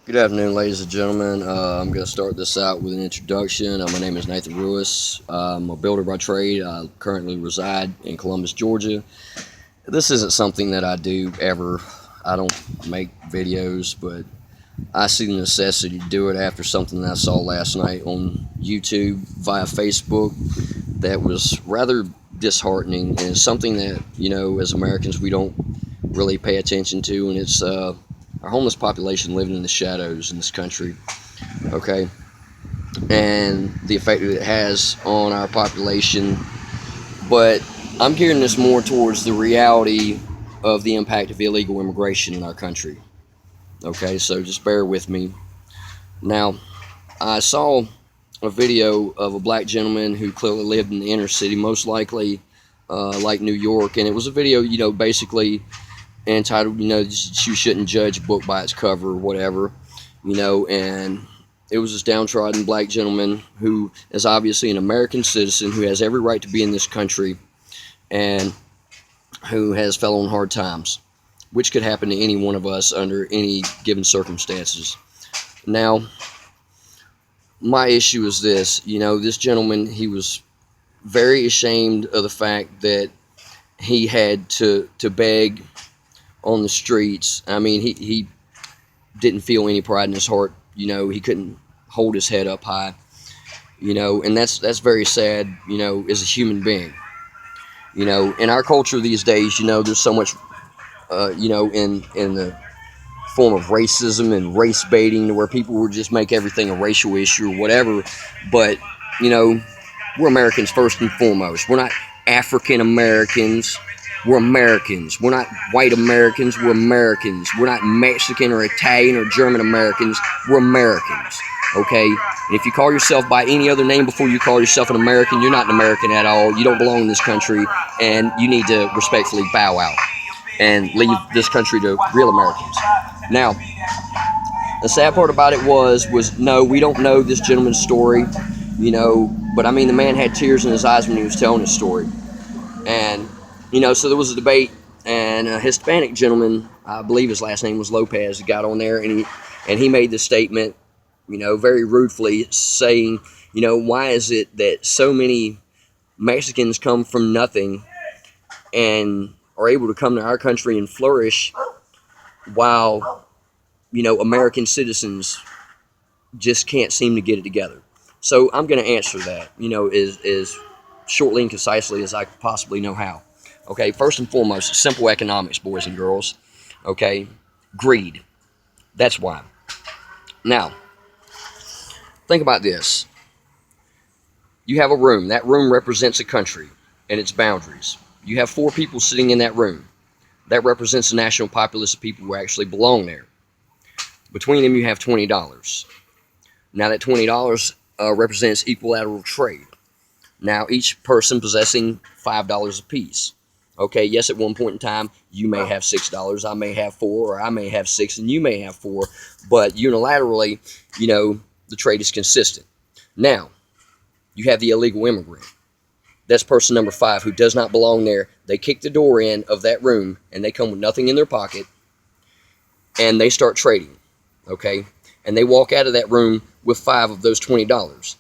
Good afternoon, ladies and gentlemen. I'm going to start this out with an introduction. My name is Nathan Ruiz. I'm a builder by trade. I currently reside in Columbus, Georgia. This isn't something that I do ever. I don't make videos, but I see the necessity to do it after something that I saw last night on YouTube via Facebook that was rather disheartening, and it's something that, as Americans, we don't really pay attention to, and it's our homeless population living in the shadows in this country, okay, and the effect that it has on our population. But I'm gearing this more towards the reality of the impact of illegal immigration in our country, okay, so just bear with me. Now, I saw a video of a black gentleman who clearly lived in the inner city, most likely like New York, and it was a video, basically entitled, you shouldn't judge a book by its cover or whatever, and it was this downtrodden black gentleman who is obviously an American citizen who has every right to be in this country and who has fell on hard times, which could happen to any one of us under any given circumstances. Now, my issue is this, this gentleman, he was very ashamed of the fact that he had to beg on the streets. I mean, he didn't feel any pride in his heart. He couldn't hold his head up high. And that's very sad. As a human being. In our culture these days, there's so much, in the form of racism and race baiting, to where people would just make everything a racial issue or whatever. But we're Americans first and foremost. We're not African Americans. We're Americans. We're not white Americans. We're Americans. We're not Mexican or Italian or German Americans. We're Americans. Okay? And if you call yourself by any other name before you call yourself an American, you're not an American at all. You don't belong in this country, and you need to respectfully bow out and leave this country to real Americans. Now, the sad part about it was no, we don't know this gentleman's story, but I mean, the man had tears in his eyes when he was telling his story. And so there was a debate, and a Hispanic gentleman, I believe his last name was Lopez, got on there, and he made this statement, very rudely, saying, why is it that so many Mexicans come from nothing and are able to come to our country and flourish, while American citizens just can't seem to get it together? So I'm going to answer that, as shortly and concisely as I possibly know how. Okay, first and foremost, simple economics, boys and girls. Okay, greed. That's why. Now, think about this. You have a room. That room represents a country and its boundaries. You have 4 people sitting in that room. That represents a national populace of people who actually belong there. Between them, you have $20. Now, that $20 represents equilateral trade. Now, each person possessing $5 apiece. Okay, yes, at one point in time, you may have $6, I may have 4, or I may have 6, and you may have 4, but unilaterally, the trade is consistent. Now, you have the illegal immigrant. That's person number 5 who does not belong there. They kick the door in of that room, and they come with nothing in their pocket, and they start trading, okay? And they walk out of that room with 5 of those $20.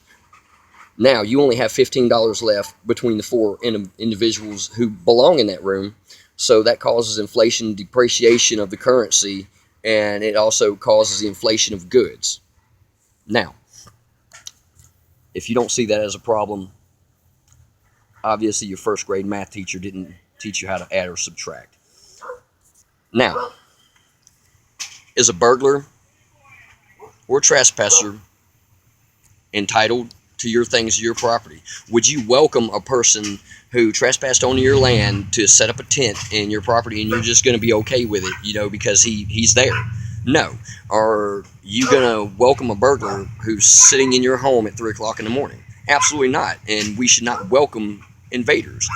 Now, you only have $15 left between the 4 individuals who belong in that room, so that causes inflation, depreciation of the currency, and it also causes the inflation of goods. Now, if you don't see that as a problem, obviously your first grade math teacher didn't teach you how to add or subtract. Now, is a burglar or a trespasser entitled to your things, your property? Would you welcome a person who trespassed onto your land to set up a tent in your property, and you're just going to be okay with it, because he's there? No. Are you going to welcome a burglar who's sitting in your home at 3 o'clock in the morning? Absolutely not. And we should not welcome invaders.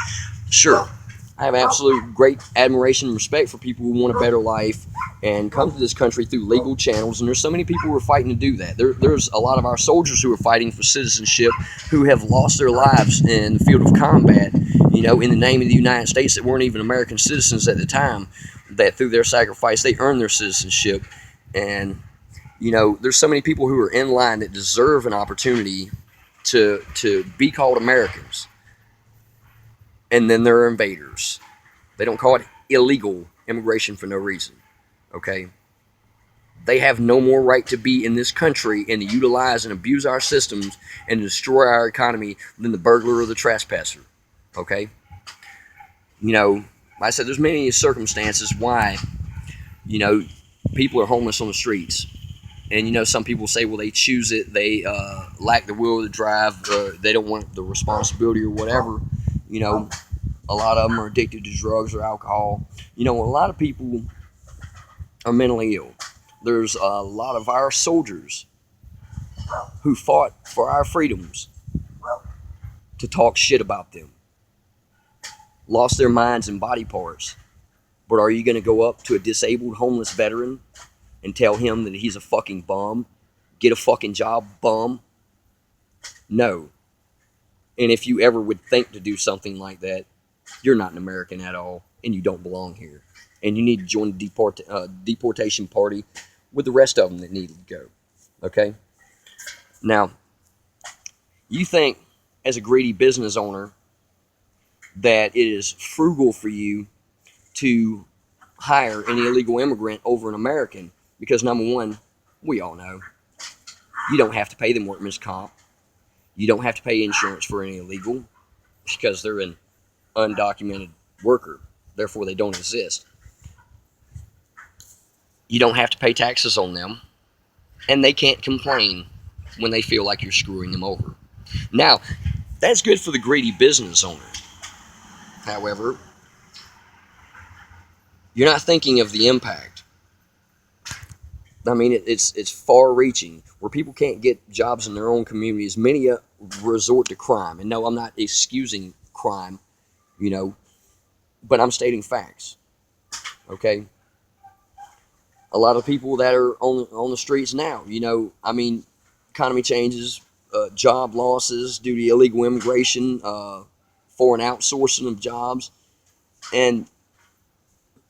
Sure, I have absolute great admiration and respect for people who want a better life and come to this country through legal channels, and there's so many people who are fighting to do that. There's a lot of our soldiers who are fighting for citizenship who have lost their lives in the field of combat, in the name of the United States, that weren't even American citizens at the time, that through their sacrifice they earned their citizenship. And You know, there's so many people who are in line that deserve an opportunity to be called Americans, and then they're invaders. They don't call it illegal immigration for no reason. Okay, they have no more right to be in this country and to utilize and abuse our systems and destroy our economy than the burglar or the trespasser. Okay, you know, like I said, there's many circumstances why, you know, people are homeless on the streets. And, you know, some people say, well, they choose it. They lack the will to drive. They don't want the responsibility or whatever. You know, a lot of them are addicted to drugs or alcohol. You know, a lot of people are mentally ill. There's a lot of our soldiers who fought for our freedoms to talk shit about them, lost their minds and body parts. But are you going to go up to a disabled homeless veteran and tell him that he's a fucking bum? Get a fucking job, bum? No. And if you ever would think to do something like that, you're not an American at all, and you don't belong here. And you need to join the deportation party with the rest of them that need to go. Okay? Now, you think as a greedy business owner that it is frugal for you to hire an illegal immigrant over an American because, number one, we all know you don't have to pay them workman's comp. You don't have to pay insurance for any illegal because they're an undocumented worker. Therefore, they don't exist. You don't have to pay taxes on them, and they can't complain when they feel like you're screwing them over. Now, that's good for the greedy business owner. However, you're not thinking of the impact. I mean, it's far-reaching, where people can't get jobs in their own communities. Many resort to crime. And no, I'm not excusing crime, you know, but I'm stating facts, okay? A lot of people that are on the streets now, you know, I mean, economy changes, job losses due to illegal immigration, foreign outsourcing of jobs,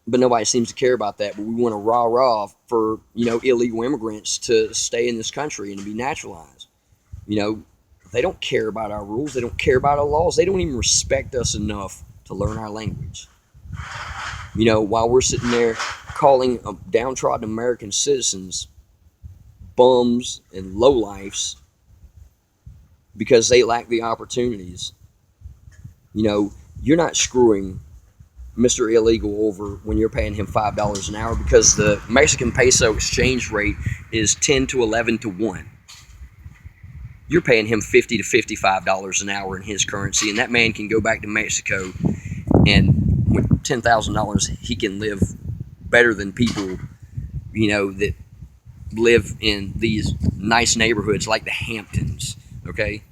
but nobody seems to care about that. But we want to rah-rah for, you know, illegal immigrants to stay in this country and to be naturalized. You know, they don't care about our rules. They don't care about our laws. They don't even respect us enough to learn our language. You know, while we're sitting there calling downtrodden American citizens bums and lowlifes because they lack the opportunities, you know, you're not screwing Mr. Illegal over when you're paying him $5 an hour, because the Mexican peso exchange rate is 10 to 11 to 1. You're paying him $50 to $55 an hour in his currency, and that man can go back to Mexico, and with $10,000 he can live better than people, you know, that live in these nice neighborhoods like the Hamptons, okay?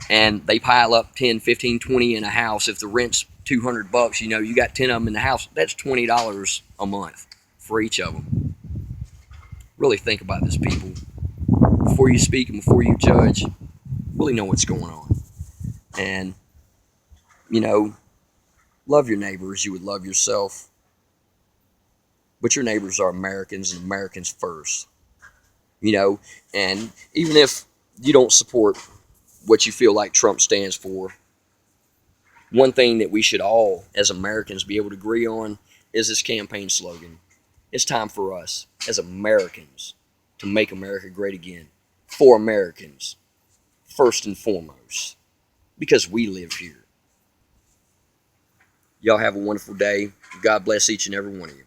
And they pile up 10, 15, 20 in a house. If the rent's $200, you know, you got 10 of them in the house, that's $20 a month for each of them. Really think about this, people. Before you speak and before you judge, really know what's going on. And, you know, love your neighbors, you would love yourself. But your neighbors are Americans, and Americans first. You know, and even if you don't support what you feel like Trump stands for, one thing that we should all, as Americans, be able to agree on is his campaign slogan. It's time for us, as Americans, to make America great again. For Americans, first and foremost, because we live here. Y'all have a wonderful day. God bless each and every one of you.